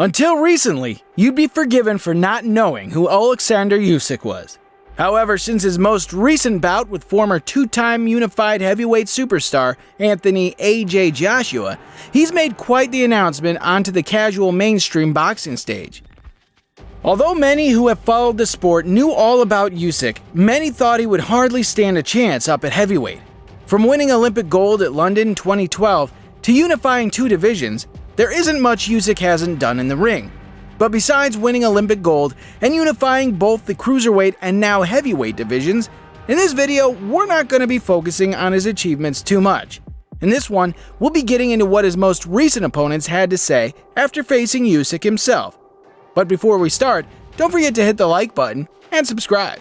Until recently, you'd be forgiven for not knowing who Oleksandr Usyk was. However, since his most recent bout with former two-time unified heavyweight superstar Anthony A.J. Joshua, he's made quite the announcement onto the casual mainstream boxing stage. Although many who have followed the sport knew all about Usyk, many thought he would hardly stand a chance up at heavyweight. From winning Olympic gold at London 2012 to unifying two divisions, there isn't much Usyk hasn't done in the ring. But besides winning Olympic gold and unifying both the cruiserweight and now heavyweight divisions, in this video we're not going to be focusing on his achievements too much. In this one, we'll be getting into what his most recent opponents had to say after facing Usyk himself. But before we start, don't forget to hit the like button and subscribe.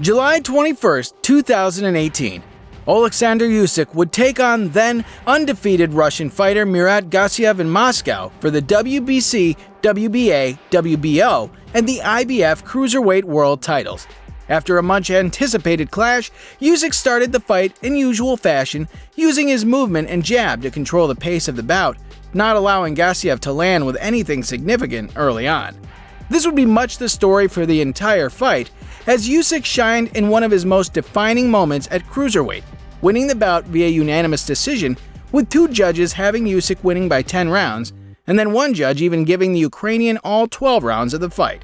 July 21st, 2018. Oleksandr Usyk would take on then undefeated Russian fighter Murad Gasiev in Moscow for the WBC, WBA, WBO, and the IBF Cruiserweight World titles. After a much-anticipated clash, Usyk started the fight in usual fashion, using his movement and jab to control the pace of the bout, not allowing Gasiev to land with anything significant early on. This would be much the story for the entire fight, as Usyk shined in one of his most defining moments at cruiserweight, winning the bout via unanimous decision, with two judges having Usyk winning by 10 rounds, and then one judge even giving the Ukrainian all 12 rounds of the fight.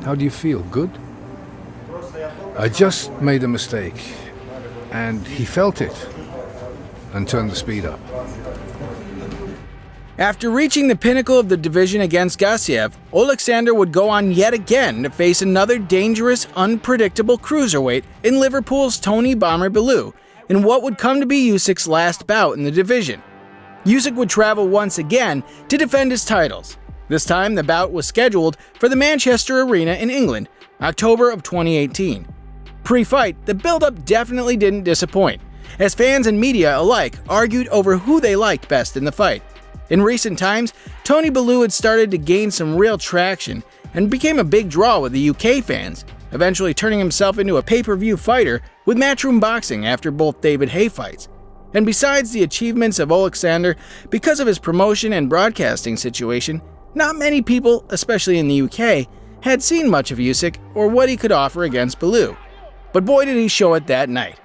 How do you feel? Good? I just made a mistake, and he felt it and turned the speed up. After reaching the pinnacle of the division against Gasiev, Oleksandr would go on yet again to face another dangerous, unpredictable cruiserweight in Liverpool's Tony Bomber Baloo, in what would come to be Usyk's last bout in the division. Usyk would travel once again to defend his titles. This time, the bout was scheduled for the Manchester Arena in England, October of 2018. Pre-fight, the build-up definitely didn't disappoint, as fans and media alike argued over who they liked best in the fight. In recent times, Tony Bellew had started to gain some real traction and became a big draw with the UK fans, eventually turning himself into a pay-per-view fighter with Matchroom Boxing after both David Haye fights. And besides the achievements of Oleksandr, because of his promotion and broadcasting situation, not many people, especially in the UK, had seen much of Usyk or what he could offer against Baloo. But boy did he show it that night.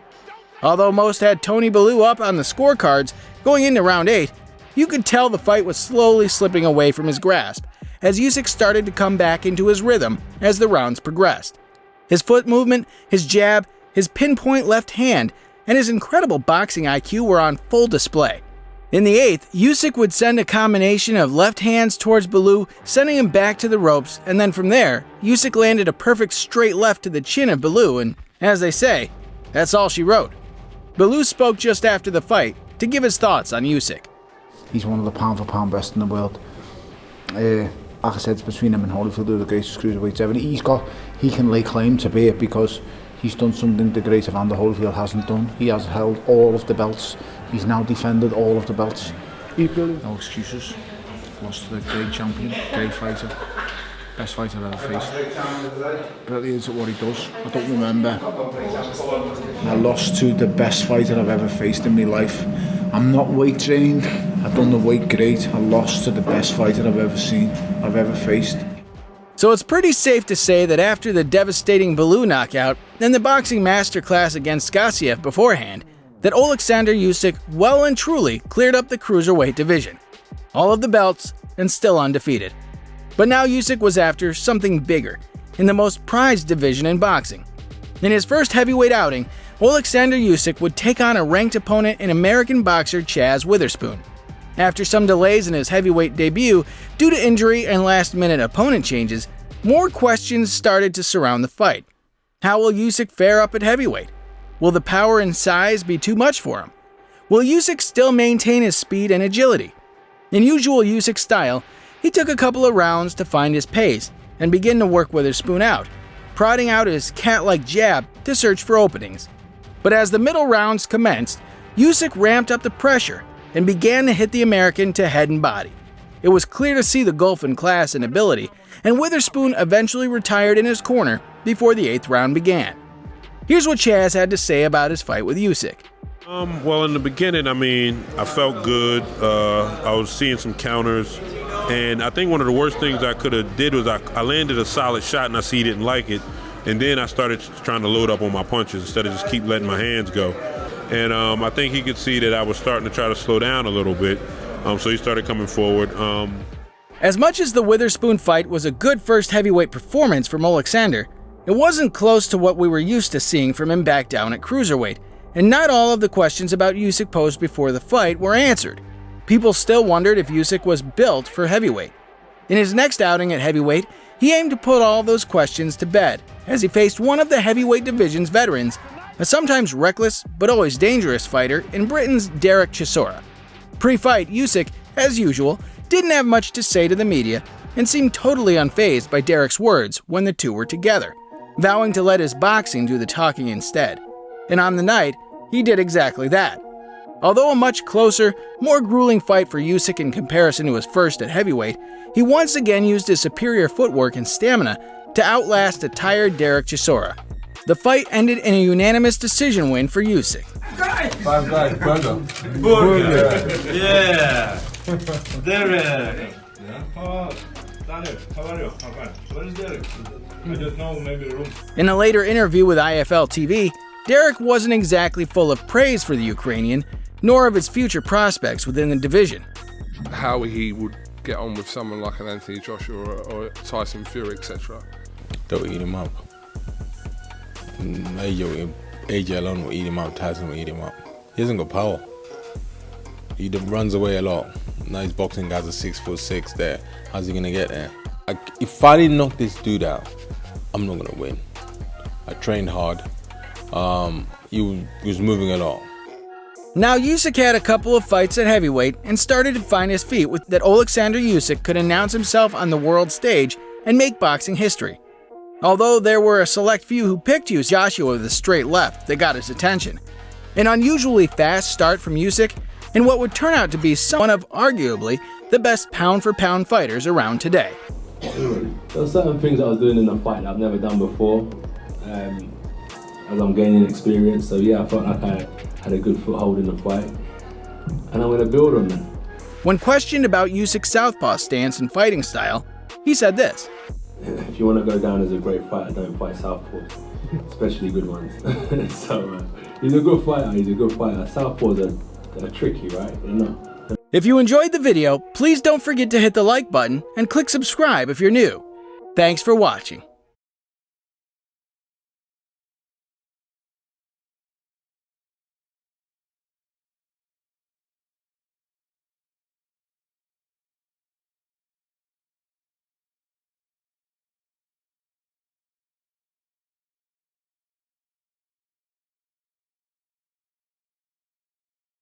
Although most had Tony Bellew up on the scorecards going into round 8, you could tell the fight was slowly slipping away from his grasp, as Usyk started to come back into his rhythm as the rounds progressed. His foot movement, his jab, his pinpoint left hand, and his incredible boxing IQ were on full display. In the 8th, Usyk would send a combination of left hands towards Baloo, sending him back to the ropes, and then from there, Usyk landed a perfect straight left to the chin of Baloo, and as they say, that's all she wrote. Baloo spoke just after the fight to give his thoughts on Usyk. He's one of the pound-for-pound best in the world. Like I said, it's between him and Holyfield, who are the greatest cruiserweights ever. He can lay claim to be it because he's done something the great Evander Holyfield hasn't done. He has held all of the belts. He's now defended all of the belts. No excuses. Lost to the great champion, great fighter. Best fighter I've ever faced. Brilliant at what he does. I don't remember. I lost to the best fighter I've ever faced in my life. I'm not weight trained. I've done the weight great. I lost to the best fighter I've ever seen, I've ever faced. So it's pretty safe to say that after the devastating Baloo knockout and the boxing masterclass against Gasiev beforehand, that Oleksandr Usyk well and truly cleared up the cruiserweight division. All of the belts and still undefeated. But now Usyk was after something bigger, in the most prized division in boxing. In his first heavyweight outing, Oleksandr Usyk would take on a ranked opponent in American boxer Chaz Witherspoon. After some delays in his heavyweight debut due to injury and last-minute opponent changes, more questions started to surround the fight. How will Usyk fare up at heavyweight? Will the power and size be too much for him? Will Usyk still maintain his speed and agility? In usual Usyk style, he took a couple of rounds to find his pace and begin to work Witherspoon out, prodding out his cat-like jab to search for openings. But as the middle rounds commenced, Usyk ramped up the pressure and began to hit the American to head and body. It was clear to see the gulf in class and ability, and Witherspoon eventually retired in his corner before the 8th round began. Here's what Chaz had to say about his fight with Usyk. Well, in the beginning, I mean, I felt good. I was seeing some counters. And I think one of the worst things I could have did was I landed a solid shot and I see he didn't like it. And then I started trying to load up on my punches instead of just keep letting my hands go. And I think he could see that I was starting to try to slow down a little bit. So he started coming forward. As much as the Witherspoon fight was a good first heavyweight performance from Oleksandr, it wasn't close to what we were used to seeing from him back down at cruiserweight, and not all of the questions about Usyk posed before the fight were answered. People still wondered if Usyk was built for heavyweight. In his next outing at heavyweight, he aimed to put all those questions to bed as he faced one of the heavyweight division's veterans, a sometimes reckless but always dangerous fighter in Britain's Derek Chisora. Pre-fight, Usyk, as usual, didn't have much to say to the media and seemed totally unfazed by Derek's words when the two were together, vowing to let his boxing do the talking instead. And on the night, he did exactly that. Although a much closer, more grueling fight for Usyk in comparison to his first at heavyweight, he once again used his superior footwork and stamina to outlast a tired Derek Chisora. The fight ended in a unanimous decision win for Usyk. Five guys, burger. Yeah. Derek. Oh, Daniel, how are you? I'm fine. Where is Derek? I don't know, maybe the room. In a later interview with IFL TV, Derek wasn't exactly full of praise for the Ukrainian, nor of his future prospects within the division. How he would get on with someone like an Anthony Joshua or Tyson Fury, etc. They'll eat him up. AJ alone will eat him up, Tyson will eat him up. He hasn't got power. He runs away a lot. Now his boxing guys are 6'6" there. How's he gonna get there? If I didn't knock this dude out, I'm not gonna win. I trained hard. He was moving a lot. Now Usyk had a couple of fights at heavyweight and started to find his feet with that Oleksandr Usyk could announce himself on the world stage and make boxing history. Although there were a select few who picked Joshua with a straight left that got his attention. An unusually fast start from Usyk in what would turn out to be one of arguably the best pound-for-pound fighters around today. There were certain things I was doing in the fight that I've never done before, as I'm gaining experience. So yeah, I felt like I had a good foothold in the fight, and I'm going to build on that. When questioned about Usyk's southpaw stance and fighting style, he said this. If you want to go down as a great fighter, don't fight southpaws, especially good ones. So he's a good fighter, Southpaws are tricky, right? You know. If you enjoyed the video, please don't forget to hit the like button and click subscribe if you're new. Thanks for watching.